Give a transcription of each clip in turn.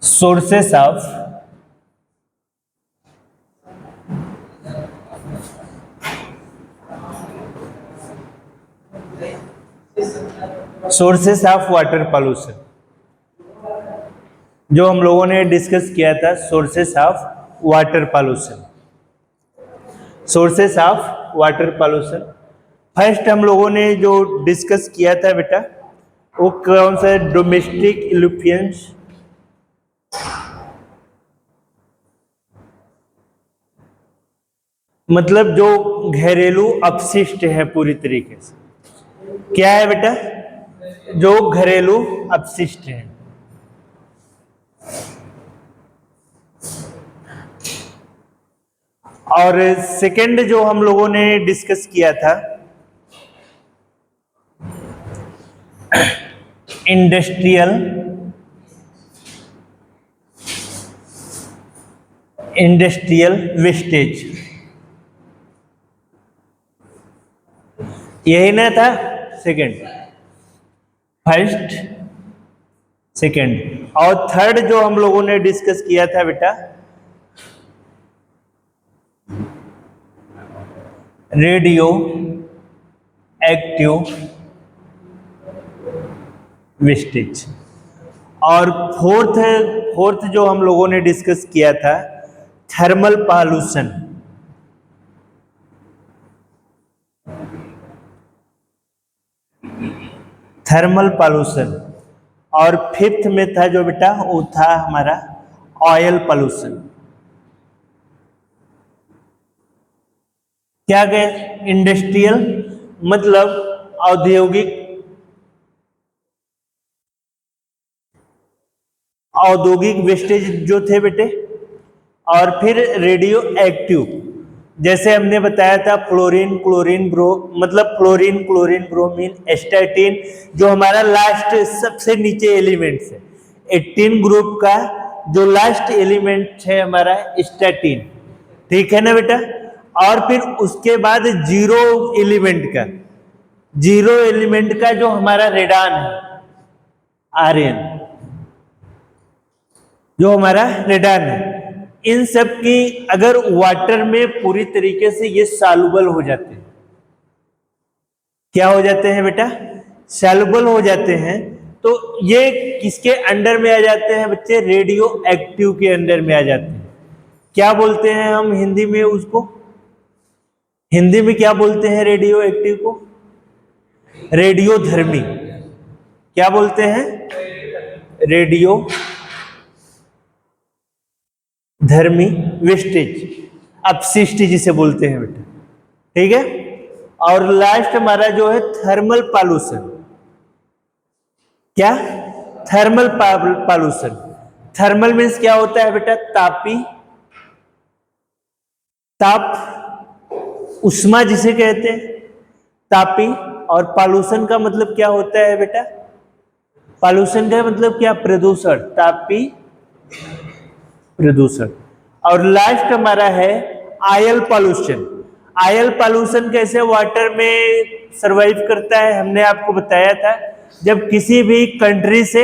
sources of water pollution, जो हम लोगों ने डिस्कस किया था sources of water pollution. Sources of water pollution first हम लोगों ने जो डिस्कस किया था बेटा, वो कौन सा? डोमेस्टिक इल्यूफियंस, मतलब जो घरेलू अपशिष्ट है पूरी तरीके से। क्या है बेटा? जो घरेलू अपशिष्ट है। और सेकंड जो हम लोगों ने डिस्कस किया था इंडस्ट्रियल वेस्टेज, यही ना था? Second, first, second. और थर्ड जो हम लोगों ने डिस्कस किया था बेटा, रेडियो एक्टिव वेस्टेज। और फोर्थ जो हम लोगों ने डिस्कस किया था थर्मल पॉल्यूशन। Thermal pollution. और फिफ्थ में था जो बेटा, वो था हमारा ऑयल पॉल्यूशन। क्या गए? इंडस्ट्रियल मतलब औद्योगिक वेस्टेज जो थे बेटे। और फिर रेडियो एक्टिव, जैसे हमने बताया था फ्लोरीन क्लोरीन ब्रोमीन एस्टाटीन, जो हमारा लास्ट सबसे नीचे एलिमेंट्स है 18 ग्रुप का, जो लास्ट एलिमेंट है हमारा स्टैटिन। ठीक है ना बेटा? और फिर उसके बाद जीरो एलिमेंट का जो हमारा रेडान है आर्यन, जो हमारा रेडान है, इन सब की अगर वाटर में पूरी तरीके से ये सॉल्युबल हो जाते हैं। क्या हो जाते हैं बेटा? सॉल्युबल हो जाते हैं। तो ये किसके अंडर में आ जाते हैं बच्चे? रेडियो एक्टिव के अंडर में आ जाते हैं। क्या बोलते हैं हम हिंदी में उसको? हिंदी में क्या बोलते हैं रेडियो एक्टिव को? रेडियोधर्मी। क्या बोलते हैं? रेडियो धर्मी वेस्टेज, अपशिष्ट जिसे बोलते हैं बेटा। ठीक है? और लास्ट हमारा जो है थर्मल पॉल्यूशन। क्या? Thermal pollution. थर्मल मीन्स क्या होता है बेटा? ताप, उष्मा जिसे कहते हैं, तापी। और पॉल्यूशन का मतलब क्या होता है बेटा? पॉल्यूशन का मतलब क्या? प्रदूषण, तापी प्रदूषण। और लास्ट हमारा है ऑयल पॉल्यूशन। ऑयल पॉल्यूशन कैसे वाटर में सरवाइव करता है, हमने आपको बताया था। जब किसी भी कंट्री से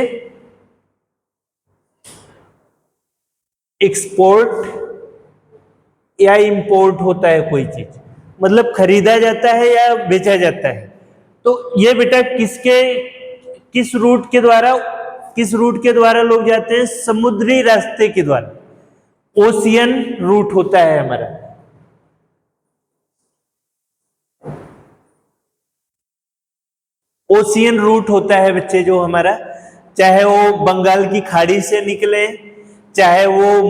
एक्सपोर्ट या इंपोर्ट होता है कोई चीज, मतलब खरीदा जाता है या बेचा जाता है, तो ये बेटा किस रूट के द्वारा लोग जाते हैं? समुद्री रास्ते के द्वारा। ओशियन रूट होता है हमारा। ओशियन रूट होता है बच्चे जो हमारा, चाहे वो बंगाल की खाड़ी से निकले, चाहे वो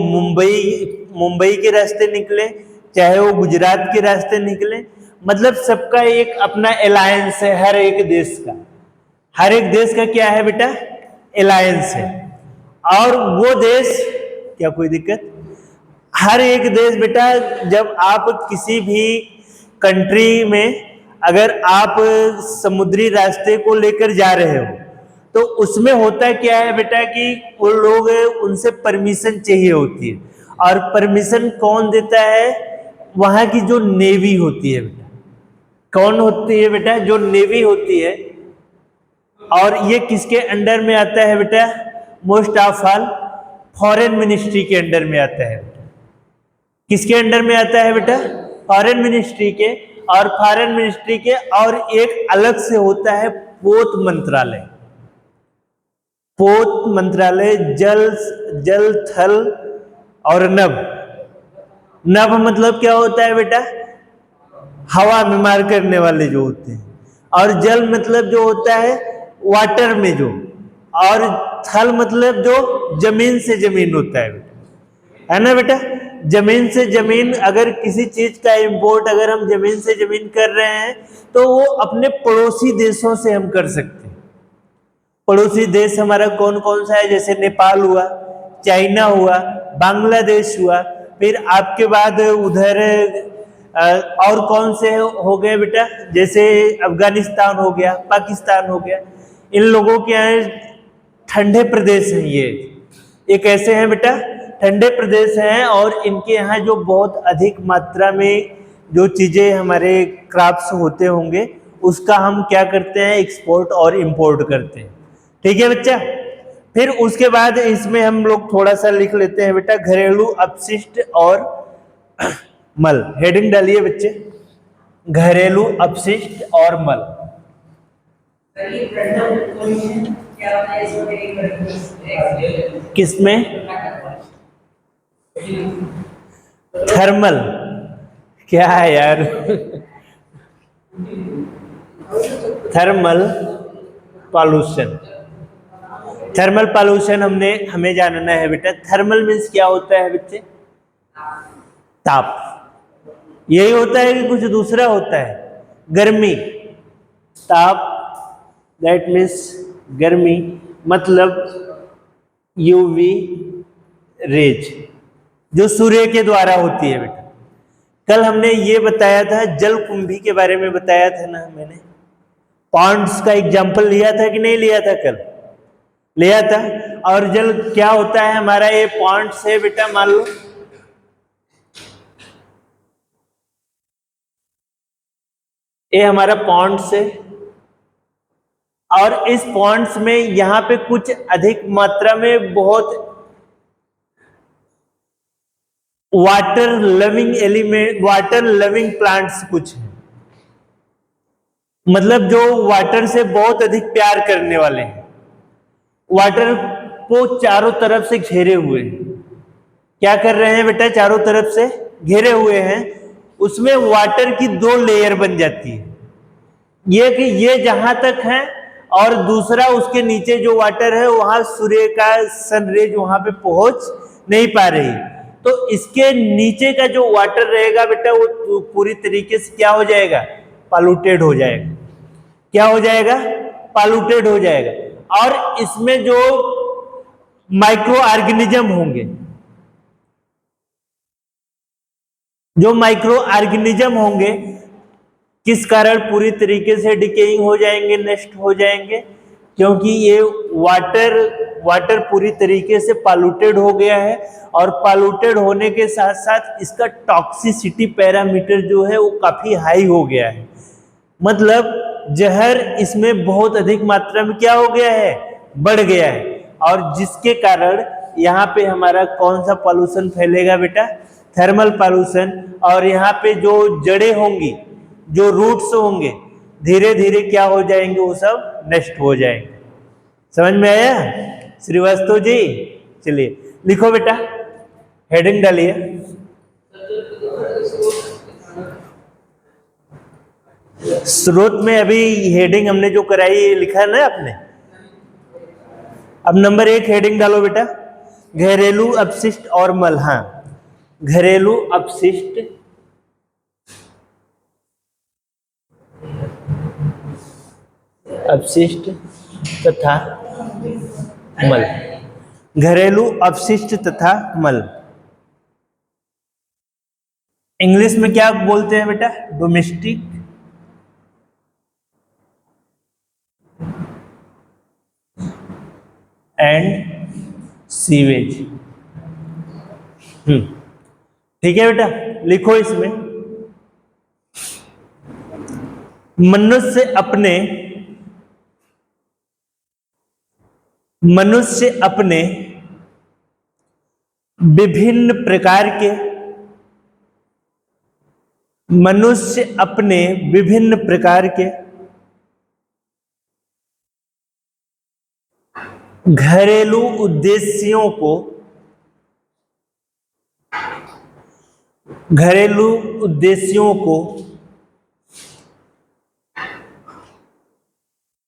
मुंबई के रास्ते निकले, चाहे वो गुजरात के रास्ते निकले, मतलब सबका एक अपना अलायंस है। हर एक देश का क्या है बेटा? अलायंस है। और वो देश, क्या कोई दिक्कत? हर एक देश बेटा, जब आप किसी भी कंट्री में अगर आप समुद्री रास्ते को लेकर जा रहे हो, तो उसमें होता क्या है बेटा कि वो लोग, उनसे परमिशन चाहिए होती है। और परमिशन कौन देता है? वहां की जो नेवी होती है बेटा। कौन होती है बेटा? जो नेवी होती है। और ये किसके अंडर में आता है बेटा? Most of all foreign ministry के अंडर में आता है। किसके अंडर में आता है बेटा? फॉरेन मिनिस्ट्री के। और फॉरेन मिनिस्ट्री के और एक अलग से होता है पोत मंत्रालय। पोत मंत्रालय जल थल और नभ। नभ मतलब क्या होता है बेटा? हवा में मार करने वाले जो होते हैं। और जल मतलब जो होता है वाटर में जो। और थल मतलब जो जमीन से जमीन होता है बेटा, है ना बेटा? जमीन से जमीन, अगर किसी चीज का इंपोर्ट अगर हम जमीन से जमीन कर रहे हैं तो वो अपने पड़ोसी देशों से हम कर सकते हैं। पड़ोसी देश हमारा कौन कौन सा है? जैसे नेपाल हुआ, चाइना हुआ, बांग्लादेश हुआ, फिर आपके बाद उधर और कौन से हो गए बेटा? जैसे अफगानिस्तान हो गया, पाकिस्तान हो गया। इन लोगों के यहाँ ठंडे प्रदेश हैं। ये कैसे हैं बेटा? ठंडे प्रदेश हैं। और इनके यहाँ जो बहुत अधिक मात्रा में जो चीजें हमारे क्राफ्ट्स होते होंगे उसका हम क्या करते हैं? एक्सपोर्ट और इंपोर्ट करते हैं। ठीक है बच्चा? फिर उसके बाद इसमें हम लोग थोड़ा सा लिख लेते हैं बेटा, घरेलू अपशिष्ट और मल। हेडिंग डालिए बच्चे, घरेलू अपशिष्ट और मल। किसमें? थर्मल। क्या है यार? Thermal pollution. थर्मल पॉल्यूशन हमें जानना है बेटा। थर्मल मीन्स क्या होता है बच्चे? ताप। यही होता है कि कुछ दूसरा होता है? गर्मी। ताप दैट मीन्स गर्मी, मतलब यूवी रेज जो सूर्य के द्वारा होती है बेटा। कल हमने ये बताया था, जल कुंभी के बारे में बताया था ना मैंने। पॉन्ड्स का एग्जाम्पल लिया था कि नहीं लिया था? कल लिया था। और जल क्या होता है हमारा? ये पॉन्ड्स है बेटा, मान लो ये हमारा पॉन्ड्स है। और इस पॉन्ड्स में यहां पे कुछ अधिक मात्रा में बहुत water loving element, water loving plants कुछ हैं, मतलब जो वाटर से बहुत अधिक प्यार करने वाले हैं, वाटर को चारों तरफ से घेरे हुए हैं। क्या कर रहे हैं बेटा? चारों तरफ से घेरे हुए हैं। उसमें वाटर की दो लेयर बन जाती है। ये कि ये जहां तक है और दूसरा उसके नीचे जो वाटर है वहां सूर्य का सनरेज वहां पे पहुंच नहीं पा रही। तो इसके नीचे का जो वाटर रहेगा बेटा वो पूरी तरीके से क्या हो जाएगा? पॉल्यूटेड हो जाएगा। क्या हो जाएगा? पॉल्यूटेड हो जाएगा। और इसमें जो माइक्रो ऑर्गेनिज्म होंगे, जो माइक्रो ऑर्गेनिज्म होंगे, किस कारण पूरी तरीके से डिकेइंग हो जाएंगे, नष्ट हो जाएंगे? क्योंकि ये वाटर पूरी तरीके से पॉल्यूटेड हो गया है। और पॉल्यूटेड होने के साथ साथ इसका टॉक्सिसिटी पैरामीटर जो है वो काफी हाई हो गया है। मतलब जहर इसमें बहुत अधिक मात्रा में क्या हो गया है? बढ़ गया है। और जिसके कारण यहाँ पे हमारा कौन सा पॉल्यूशन फैलेगा बेटा? Thermal pollution. और यहाँ पे जो जड़ें होंगी, जो रूट्स होंगे, धीरे धीरे क्या हो जाएंगे? वो सब नष्ट हो जाएंगे। समझ में आया श्रीवास्तव जी? चलिए लिखो बेटा, हेडिंग डालिए। स्रोत में अभी हेडिंग हमने जो कराई है लिखा है ना आपने। अब नंबर 1 हेडिंग डालो बेटा, घरेलू अपशिष्ट और मल। हाँ, घरेलू अपशिष्ट तथा मल। घरेलू अपशिष्ट तथा मल इंग्लिश में क्या बोलते हैं बेटा? Domestic and sewage. ठीक है बेटा, लिखो इसमें, मनुष्य अपने विभिन्न प्रकार के मनुष्य अपने विभिन्न प्रकार के घरेलू उद्देश्यों को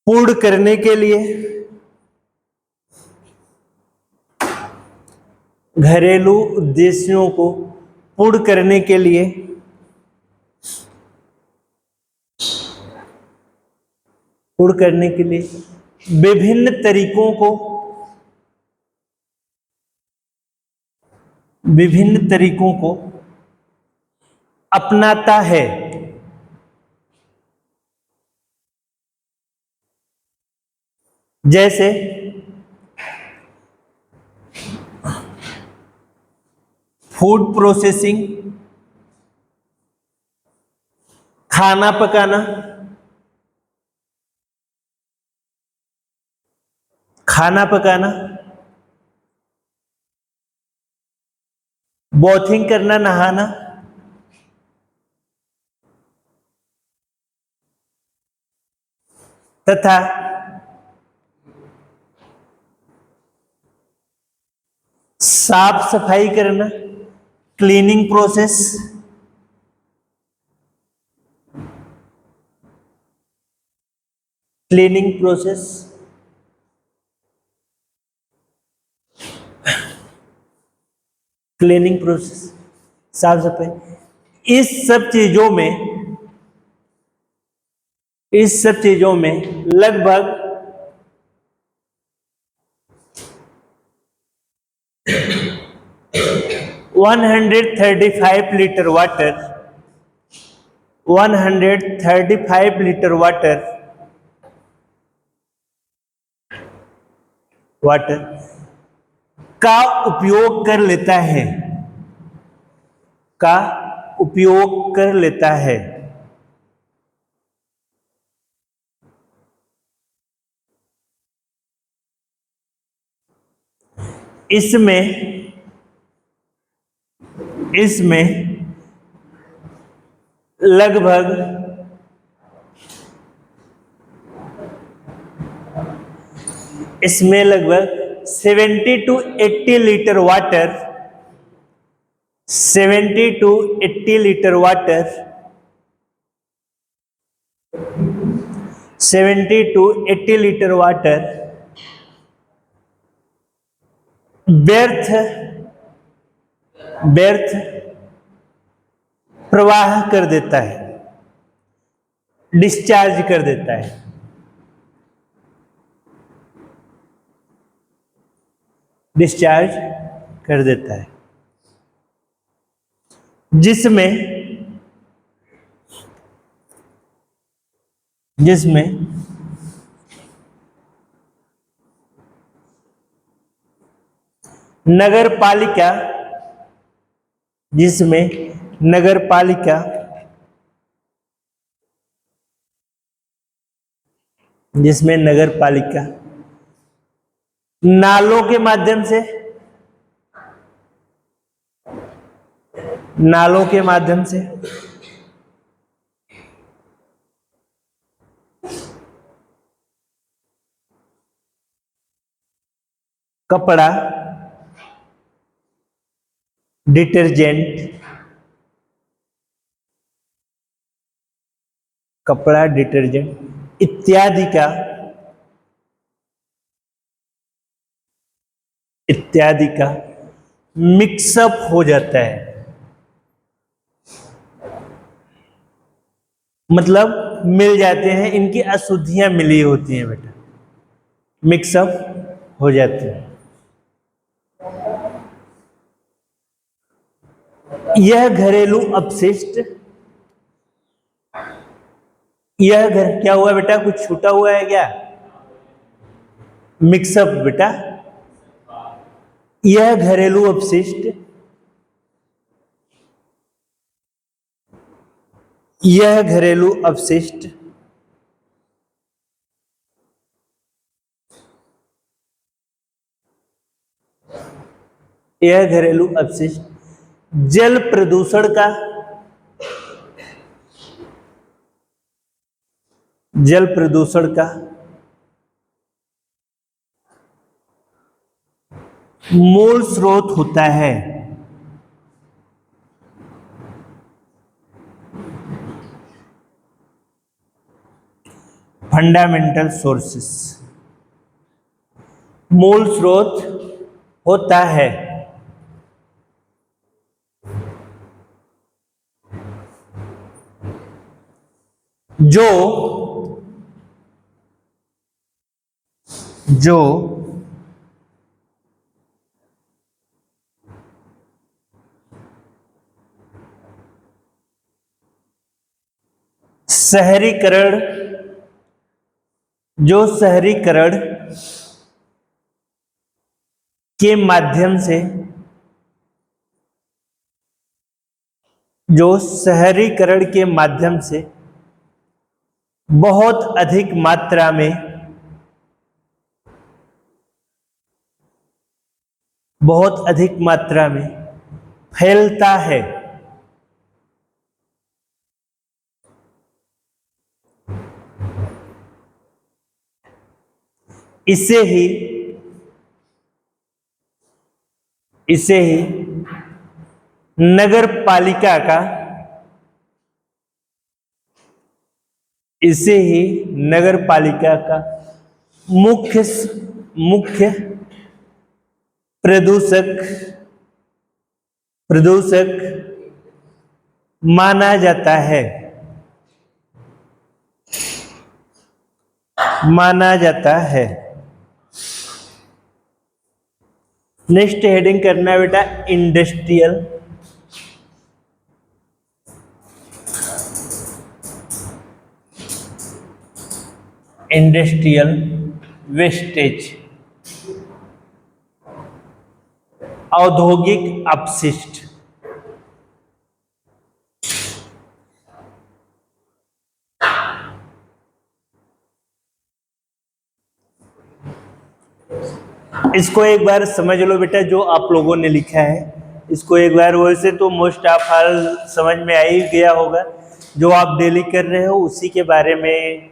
पूर्ण करने के लिए विभिन्न तरीकों को अपनाता है। जैसे फूड प्रोसेसिंग, खाना पकाना, बॉथिंग करना, नहाना, तथा साफ सफाई करना, क्लीनिंग प्रोसेस, साफ सफाई, इस सब चीजों में लगभग 135 लीटर वाटर का उपयोग कर लेता है। इसमें लगभग 70 to 80 लीटर वाटर व्यर्थ प्रवाह कर देता है, डिस्चार्ज कर देता है। जिसमें नगर पालिका नालों के माध्यम से कपड़ा, डिटर्जेंट इत्यादि का मिक्सअप हो जाता है। मतलब मिल जाते हैं, इनकी अशुद्धियां मिली होती हैं बेटा, मिक्सअप हो जाते हैं। यह घरेलू अपशिष्ट, क्या हुआ बेटा, कुछ छूटा हुआ है क्या? मिक्सअप बेटा, यह घरेलू अपशिष्ट यह घरेलू अपशिष्ट। जल प्रदूषण का, जल प्रदूषण का मूल स्रोत होता है फंडामेंटल सोर्सेस, मूल स्रोत होता है जो शहरीकरण, जो शहरीकरण के माध्यम से, जो शहरीकरण के माध्यम से बहुत अधिक मात्रा में, बहुत अधिक मात्रा में फैलता है, इसे ही नगर पालिका का, इसे ही नगर पालिका का मुख्य प्रदूषक माना जाता है, माना जाता है। नेक्स्ट हेडिंग करना है बेटा इंडस्ट्रियल, इंडस्ट्रियल वेस्टेज, औद्योगिक अपशिष्ट। इसको एक बार समझ लो बेटा, जो आप लोगों ने लिखा है इसको एक बार, वैसे तो मोस्ट ऑफ ऑल समझ में आ ही गया होगा, जो आप डेली कर रहे हो उसी के बारे में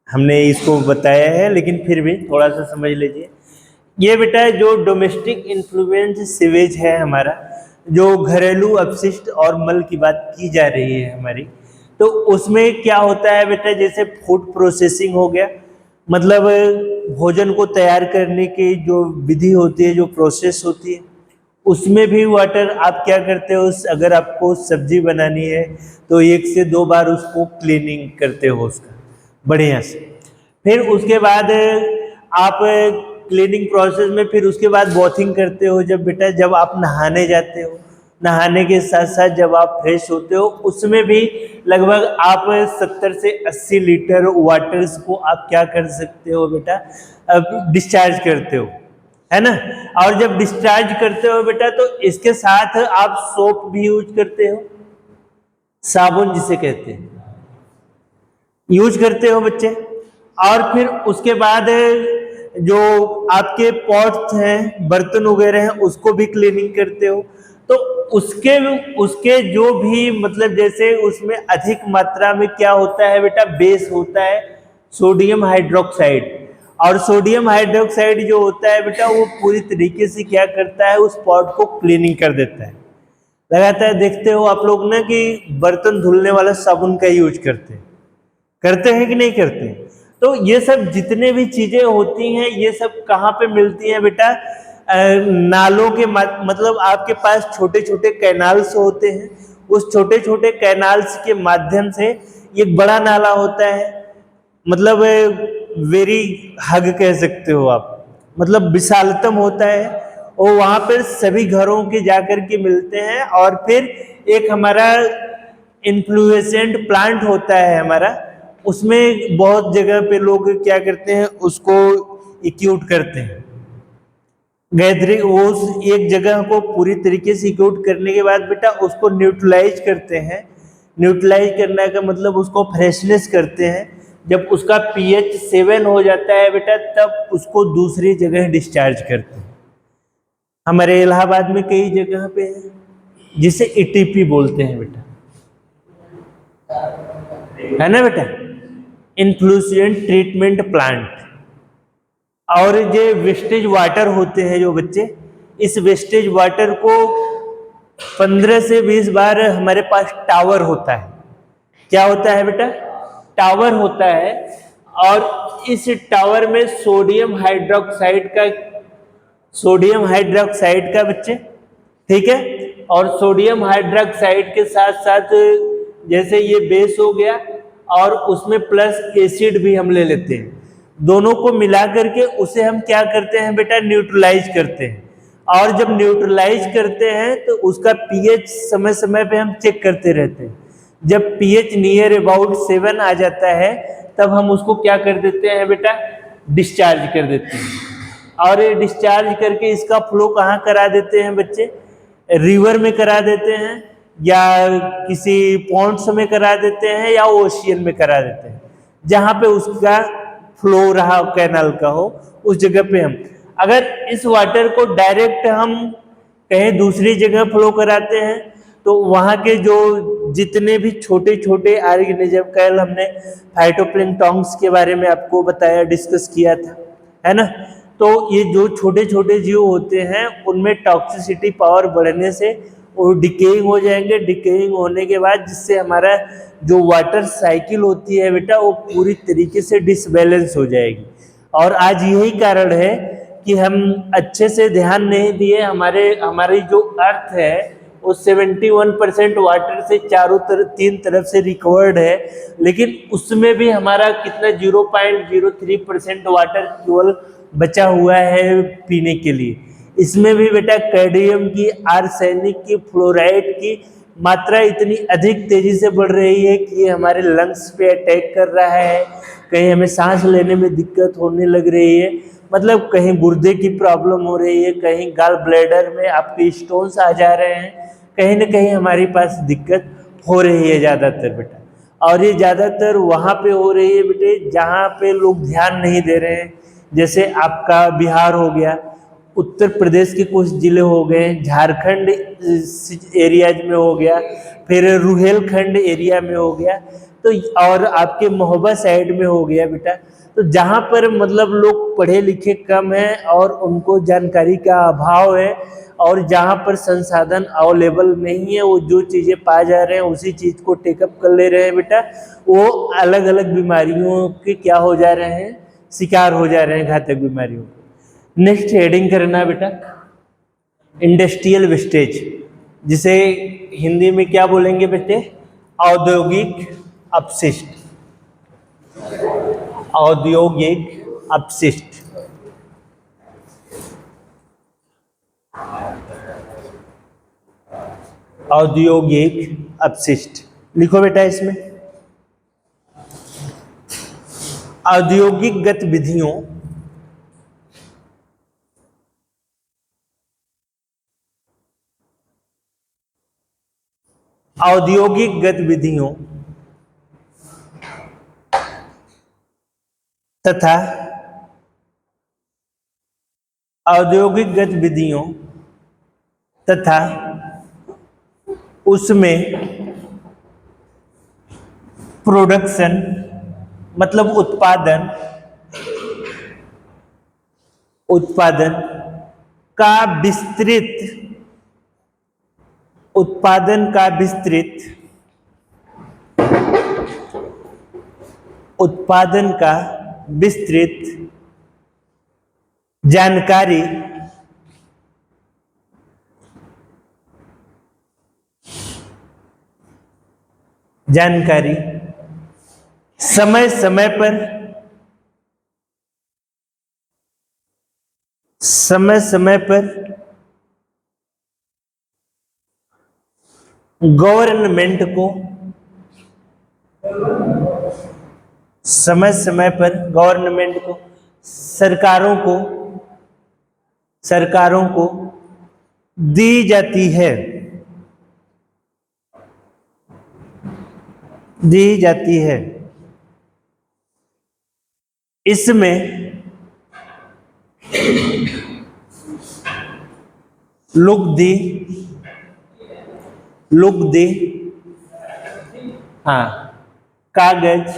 हमने इसको बताया है, लेकिन फिर भी थोड़ा सा समझ लीजिए। ये बेटा जो डोमेस्टिक इन्फ्लुएंस सीवेज है हमारा, जो घरेलू अपशिष्ट और मल की बात की जा रही है हमारी, तो उसमें क्या होता है बेटा, जैसे फूड प्रोसेसिंग हो गया, मतलब भोजन को तैयार करने की जो विधि होती है, जो प्रोसेस होती है, उसमें भी वाटर आप क्या करते हो, अगर आपको सब्जी बनानी है तो 1 से 2 बार उसको क्लीनिंग करते हो उसका बढ़िया से। फिर उसके बाद आप क्लीनिंग प्रोसेस में फिर उसके बाद वॉशिंग करते हो, जब बेटा जब आप नहाने जाते हो, नहाने के साथ साथ जब आप फ्रेश होते हो, उसमें भी लगभग आप 70 से 80 लीटर वाटर्स को आप क्या कर सकते हो बेटा, अब डिस्चार्ज करते हो, है ना। और जब डिस्चार्ज करते हो बेटा तो इसके साथ आप सोप भी यूज करते हो, साबुन जिसे कहते हैं, यूज करते हो बच्चे। और फिर उसके बाद जो आपके पॉट्स हैं, बर्तन वगैरह हैं, उसको भी क्लीनिंग करते हो। तो उसके जो भी मतलब जैसे उसमें अधिक मात्रा में क्या होता है बेटा, बेस होता है सोडियम हाइड्रोक्साइड, और सोडियम हाइड्रोक्साइड जो होता है बेटा वो पूरी तरीके से क्या करता है, उस पॉट को क्लीनिंग कर देता है। लगातार देखते हो आप लोग ना कि बर्तन धुलने वाला साबुन का यूज करते हैं कि नहीं करते। तो ये सब जितने भी चीजें होती हैं, ये सब कहाँ पे मिलती हैं बेटा, नालों के मतलब आपके पास छोटे छोटे कैनाल्स होते हैं, उस छोटे छोटे कैनाल्स के माध्यम से एक बड़ा नाला होता है, मतलब वेरी हग कह सकते हो आप, मतलब विशालतम होता है, और वहां पर सभी घरों के जाकर के मिलते हैं। और फिर एक हमारा इन्फ्लुएसेंट प्लांट होता है हमारा, उसमें बहुत जगह पे लोग क्या करते हैं, उसको इक्यूट करते हैं, गैदरिंग, वो एक जगह को पूरी तरीके से इक्यूट करने के बाद बेटा उसको न्यूट्रलाइज करते हैं। न्यूट्रलाइज करने का मतलब उसको फ्रेशनेस करते हैं। जब उसका pH 7 हो जाता है बेटा, तब उसको दूसरी जगह डिस्चार्ज करते हैं। हमारे इलाहाबाद में कई जगह पे है, जिसे ईटीपी बोलते हैं बेटा, है ना बेटा, इन्फ्लुएंट ट्रीटमेंट प्लांट। और ये वेस्टेज वाटर होते हैं जो बच्चे, इस वेस्टेज वाटर को 15 से 20 बार हमारे पास टावर होता है। क्या होता है बेटा? टावर होता है। और इस टावर में सोडियम हाइड्रोक्साइड का बच्चे, ठीक है, और सोडियम हाइड्रोक्साइड के साथ साथ जैसे ये बेस हो गया और उसमें प्लस एसिड भी हम ले लेते हैं, दोनों को मिला करके उसे हम क्या करते हैं बेटा? न्यूट्रलाइज करते हैं। और जब न्यूट्रलाइज करते हैं तो उसका पीएच समय समय पे हम चेक करते रहते हैं। जब पीएच नियर अबाउट 7 आ जाता है तब हम उसको क्या कर देते हैं बेटा? डिस्चार्ज कर देते हैं। और ये डिस्चार्ज करके इसका फ्लो कहाँ करा देते हैं बच्चे? रिवर में करा देते हैं, या किसी पॉन्ड्स में करा देते हैं, या ओशियन में करा देते हैं, जहां पे उसका फ्लो रहा कैनाल का हो उस जगह पे हम, अगर इस वाटर को डायरेक्ट हम कहीं दूसरी जगह फ्लो कराते हैं तो वहां के जो जितने भी छोटे छोटे ऑर्गेनिज्म, कल हमने फाइटोप्लैंक्टन्स के बारे में आपको बताया, डिस्कस किया था, है ना। तो ये जो छोटे छोटे जीव होते हैं उनमें टॉक्सिसिटी पावर बढ़ने से वो डिकेइंग हो जाएंगे। डिकेइंग होने के बाद जिससे हमारा जो वाटर साइकिल होती है बेटा वो पूरी तरीके से डिसबैलेंस हो जाएगी। और आज यही कारण है कि हम अच्छे से ध्यान नहीं दिए। हमारी जो अर्थ है वो 71% वाटर से तीन तरफ से रिकवर्ड है, लेकिन उसमें भी हमारा कितना 0.03% वाटर केवल बचा हुआ है पीने के लिए। इसमें भी बेटा कैडमियम की, आर्सेनिक की, फ्लोराइड की मात्रा इतनी अधिक तेजी से बढ़ रही है कि ये हमारे लंग्स पे अटैक कर रहा है। कहीं हमें सांस लेने में दिक्कत होने लग रही है, मतलब कहीं गुर्दे की प्रॉब्लम हो रही है, कहीं गॉल ब्लैडर में आपके स्टोन्स आ जा रहे हैं, कहीं ना कहीं हमारे पास दिक्कत हो रही है ज़्यादातर बेटा। और ये ज़्यादातर वहाँ पे हो रही है बेटे जहाँ पे लोग ध्यान नहीं दे रहे हैं। जैसे आपका बिहार हो गया, उत्तर प्रदेश के कुछ जिले हो गए, झारखंड एरियाज में हो गया, फिर रुहेलखंड एरिया में हो गया, तो और आपके महोबा साइड में हो गया बेटा। तो जहाँ पर मतलब लोग पढ़े लिखे कम हैं और उनको जानकारी का अभाव है, और जहाँ पर संसाधन अवेलेबल नहीं है, वो जो चीज़ें पा जा रहे हैं उसी चीज़ को टेकअप कर ले रहे हैं बेटा, वो अलग अलग बीमारियों के क्या हो जा रहे हैं? शिकार हो जा रहे हैं, घातक बीमारियों। नेक्स्ट हेडिंग करना बेटा, इंडस्ट्रियल वेस्टेज, जिसे हिंदी में क्या बोलेंगे बेटे? औद्योगिक अपशिष्ट। औद्योगिक अपशिष्ट। औद्योगिक अपशिष्ट लिखो बेटा इसमें। औद्योगिक गतिविधियों तथा औद्योगिक गतिविधियों तथा उसमें प्रोडक्शन मतलब उत्पादन का विस्तृत जानकारी समय समय पर गवर्नमेंट को सरकारों को दी जाती है। इसमें लुगदी, लुगदी, हाँ, कागज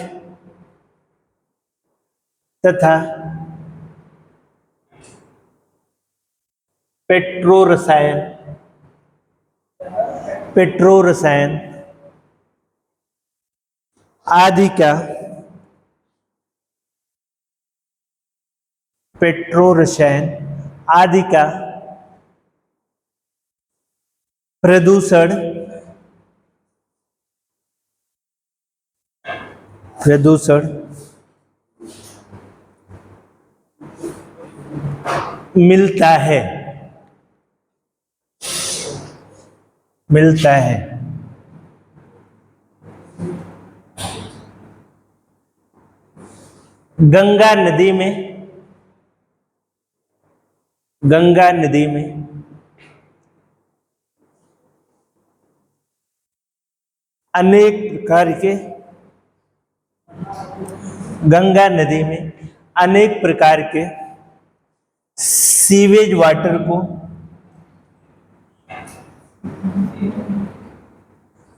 तथा पेट्रो रसायन, पेट्रो रसायन आदि का, पेट्रो रसायन आदि का प्रदूषण, प्रदूषण मिलता है, मिलता है। गंगा नदी में, गंगा नदी में अनेक प्रकार के, गंगा नदी में अनेक प्रकार के सीवेज वाटर को,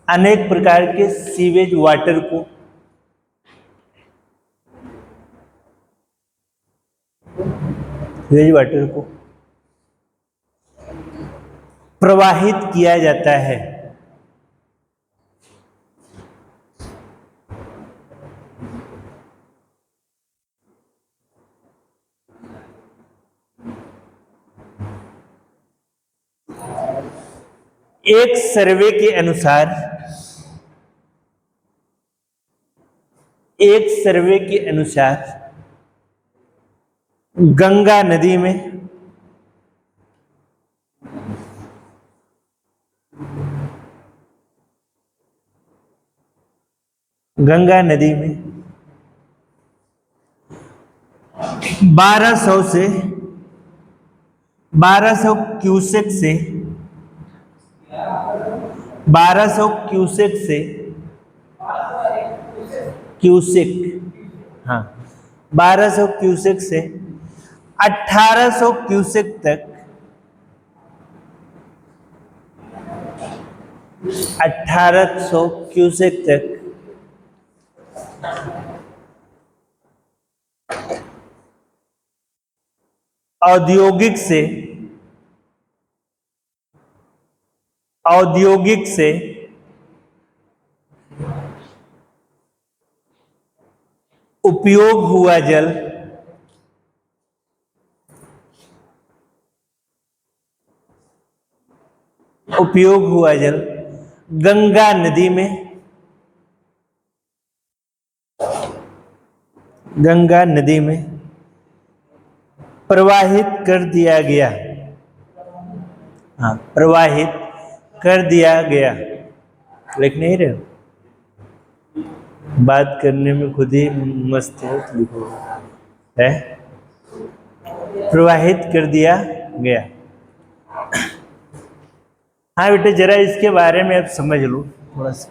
अनेक प्रकार के सीवेज वाटर को सीवेज वाटर को प्रवाहित किया जाता है। एक सर्वे के अनुसार, एक सर्वे के अनुसार गंगा नदी में गंगा नदी में 1200 से 1200 क्यूसेक से 1200 क्यूसेक से क्यूसेक, हाँ, 1200 क्यूसेक से 1800 क्यूसेक तक, 1800 क्यूसेक तक औद्योगिक से, औद्योगिक से उपयोग हुआ जल, उपयोग हुआ जल गंगा नदी में, गंगा नदी में प्रवाहित कर दिया गया, हाँ, प्रवाहित कर दिया गया। लिख नहीं रहे हो? बात करने में खुद ही मस्त हो, लिखो है, प्रवाहित कर दिया गया। हाँ बेटे, जरा इसके बारे में आप समझ लो थोड़ा सा।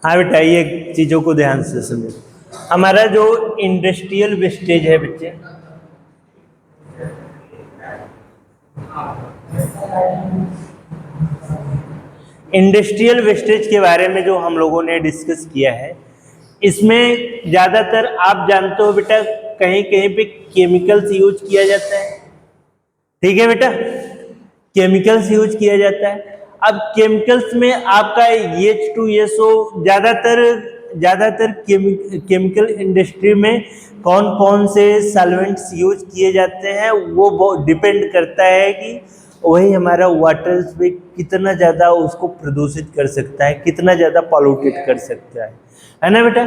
हाँ बेटा, ये चीजों को ध्यान से समझो। हमारा जो इंडस्ट्रियल वेस्टेज है बच्चे, इंडस्ट्रियल वेस्टेज के बारे में जो हम लोगों ने डिस्कस किया है, इसमें ज्यादातर आप जानते हो बेटा, कहीं कहीं पे केमिकल्स यूज किया जाता है। ठीक है बेटा, केमिकल्स यूज किया जाता है। अब केमिकल्स में आपका H2SO ज्यादातर केमिकल इंडस्ट्री में कौन कौन से सॉल्वेंट्स यूज किए जाते हैं, वो बहुत डिपेंड करता है कि वही हमारा वाटर पे कितना ज़्यादा उसको प्रदूषित कर सकता है, कितना ज़्यादा पॉल्यूटेड कर सकता है ना बेटा।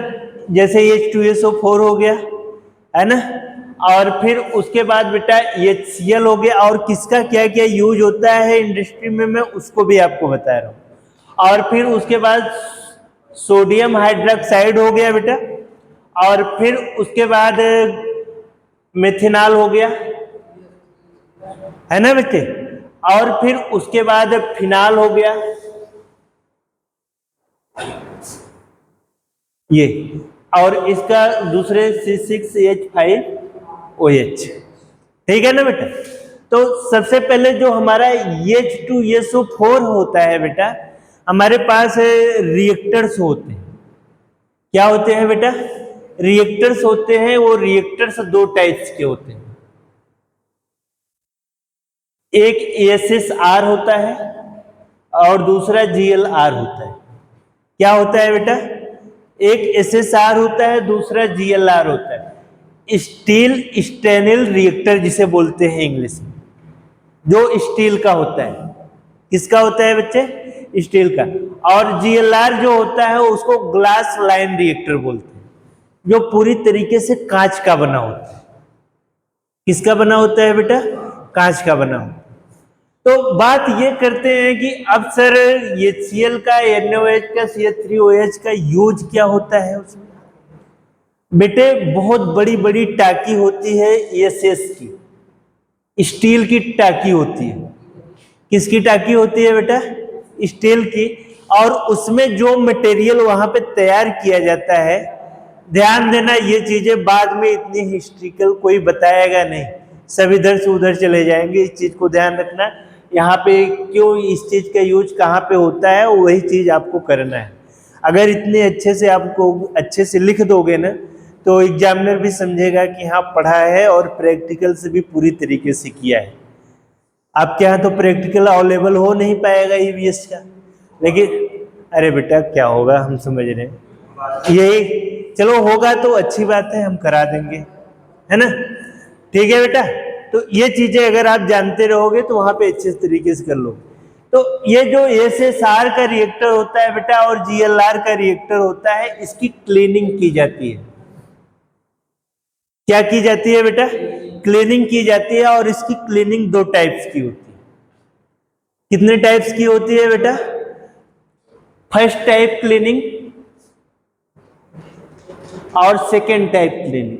जैसे H2SO4 हो गया, है ना, और फिर उसके बाद बेटा HCl हो गया, और किसका क्या क्या यूज होता है इंडस्ट्री में, मैं उसको भी आपको बता रहा हूँ। और फिर उसके बाद सोडियम हाइड्रोक्साइड हो गया बेटा, और फिर उसके बाद मेथिनॉल हो गया, है ना बच्चे, और फिर उसके बाद फिनाल हो गया ये, और इसका दूसरे C6H5OH। ठीक है ना बेटा। तो सबसे पहले जो हमारा H2SO4 होता है बेटा, हमारे पास रिएक्टर्स होते हैं। क्या होते हैं बेटा? रिएक्टर्स होते हैं। वो रिएक्टर्स दो टाइप्स के होते हैं। एक ASSR होता है और दूसरा GLR होता है। क्या होता है बेटा? एक SSR होता है, दूसरा GLR होता है। स्टील स्टेनल रिएक्टर जिसे बोलते हैं इंग्लिश में, जो स्टील का होता है। किसका होता है बच्चे? स्टील का। और GLR जो होता है उसको ग्लास लाइन रिएक्टर बोलते हैं, जो पूरी तरीके से कांच का बना होता है। किसका बना होता है बेटा? कांच का बना होता है। तो बात ये करते हैं कि अब सर HCl का, NaOH का, CH3OH का यूज क्या होता है उसमें? बेटे बहुत बड़ी बड़ी टाकी होती है ESS की, स्टील की टाकी होती है। किसकी टाकी होती है बेटा? स्टील की। और उसमें जो मटेरियल वहां पे तैयार किया जाता है, ध्यान देना, ये चीजें बाद में इतनी हिस्ट्रिकल कोई बताएगा नहीं, सब इधर से उधर चले जाएंगे। इस चीज को ध्यान रखना, यहाँ पे क्यों इस चीज का यूज कहाँ पे होता है, वही चीज आपको करना है। अगर इतने अच्छे से आपको अच्छे से लिख दोगे ना, तो एग्जामिनर भी समझेगा कि हाँ पढ़ा है और प्रैक्टिकल से भी पूरी तरीके से किया है। आपके यहाँ तो प्रैक्टिकल अवेलेबल हो नहीं पाएगा EVS का, लेकिन अरे बेटा क्या होगा, हम समझ रहे हैं। यही चलो होगा तो अच्छी बात है, हम करा देंगे, है ना। ठीक है बेटा। तो ये चीजें अगर आप जानते रहोगे तो वहां पे अच्छे तरीके से कर लो। तो ये जो SSR का रिएक्टर होता है बेटा और GLR का रिएक्टर होता है, इसकी क्लीनिंग की जाती है। क्या की जाती है बेटा? क्लीनिंग की जाती है। और इसकी क्लीनिंग दो टाइप्स की होती है। कितने टाइप्स की होती है बेटा? फर्स्ट टाइप क्लीनिंग और सेकेंड टाइप क्लीनिंग,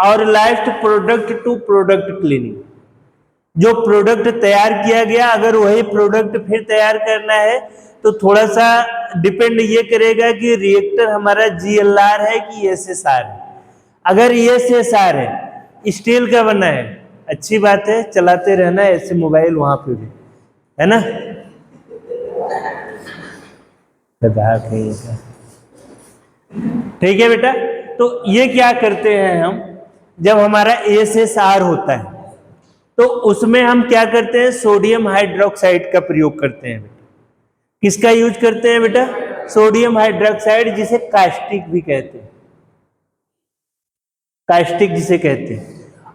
और last product to product cleaning. जो प्रोडक्ट तैयार किया गया, अगर वही प्रोडक्ट फिर तैयार करना है तो थोड़ा सा डिपेंड ये करेगा कि रिएक्टर हमारा GLR है कि SSR है। अगर SSR है, स्टील का बना है, अच्छी बात है, चलाते रहना ऐसे मोबाइल वहां पे भी, है ना। ठीक है बेटा। तो ये क्या करते हैं हम, जब हमारा SSR होता है तो उसमें हम क्या करते हैं? सोडियम हाइड्रोक्साइड का प्रयोग करते हैं बेटा। किसका यूज करते हैं बेटा? सोडियम हाइड्रोक्साइड, जिसे कास्टिक भी कहते हैं, कास्टिक जिसे कहते हैं।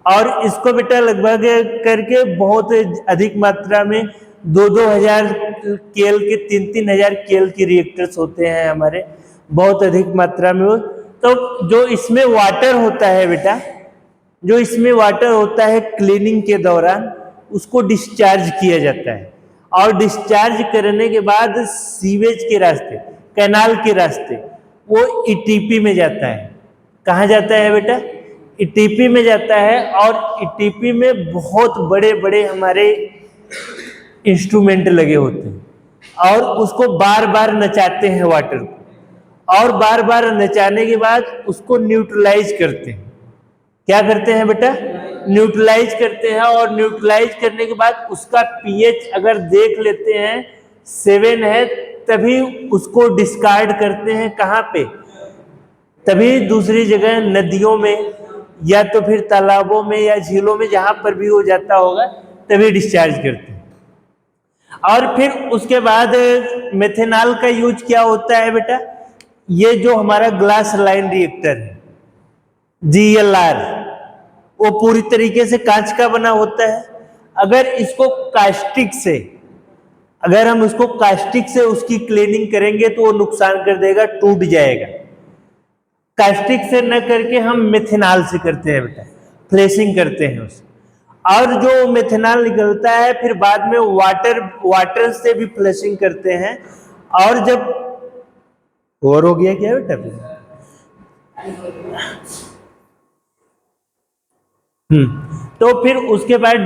और इसको बेटा लगभग करके बहुत अधिक मात्रा में 2-2 हजार केल के, 3-3 हजार केल के रिएक्टर्स होते हैं हमारे, बहुत अधिक मात्रा में। तो जो इसमें वाटर होता है बेटा, जो इसमें वाटर होता है क्लीनिंग के दौरान, उसको डिस्चार्ज किया जाता है। और डिस्चार्ज करने के बाद सीवेज के रास्ते, कैनाल के रास्ते, वो ETP में जाता है। कहाँ जाता है बेटा? ETP में जाता है। और ETP में बहुत बड़े बड़े हमारे इंस्ट्रूमेंट लगे होते हैं और उसको बार बार नचाते हैं वाटर को, और बार बार नचाने के बाद उसको न्यूट्रलाइज करते हैं। क्या करते हैं बेटा? न्यूट्रलाइज करते हैं। और न्यूट्रलाइज करने के बाद उसका pH अगर देख लेते हैं 7 है, तभी उसको डिस्कार्ड करते हैं। कहाँ पे? तभी दूसरी जगह नदियों में या तो फिर तालाबों में या झीलों में, जहां पर भी हो जाता होगा, तभी डिस्चार्ज करते हैं। और फिर उसके बाद मेथेनॉल का यूज क्या होता है बेटा? ये जो हमारा ग्लास लाइन रिएक्टर है GLR, वो पूरी तरीके से कांच का बना होता है। अगर इसको कास्टिक से, अगर हम उसको कास्टिक से उसकी क्लीनिंग करेंगे तो वो नुकसान कर देगा, टूट जाएगा। कास्टिक से न करके हम मेथेनॉल से करते हैं बेटा, फ्लेशिंग करते हैं उसको। और जो मेथेनॉल निकलता है फिर बाद में वाटर से भी फ्लशिंग करते हैं। और जब और हो गया क्या बेटा? तो फिर उसके बाद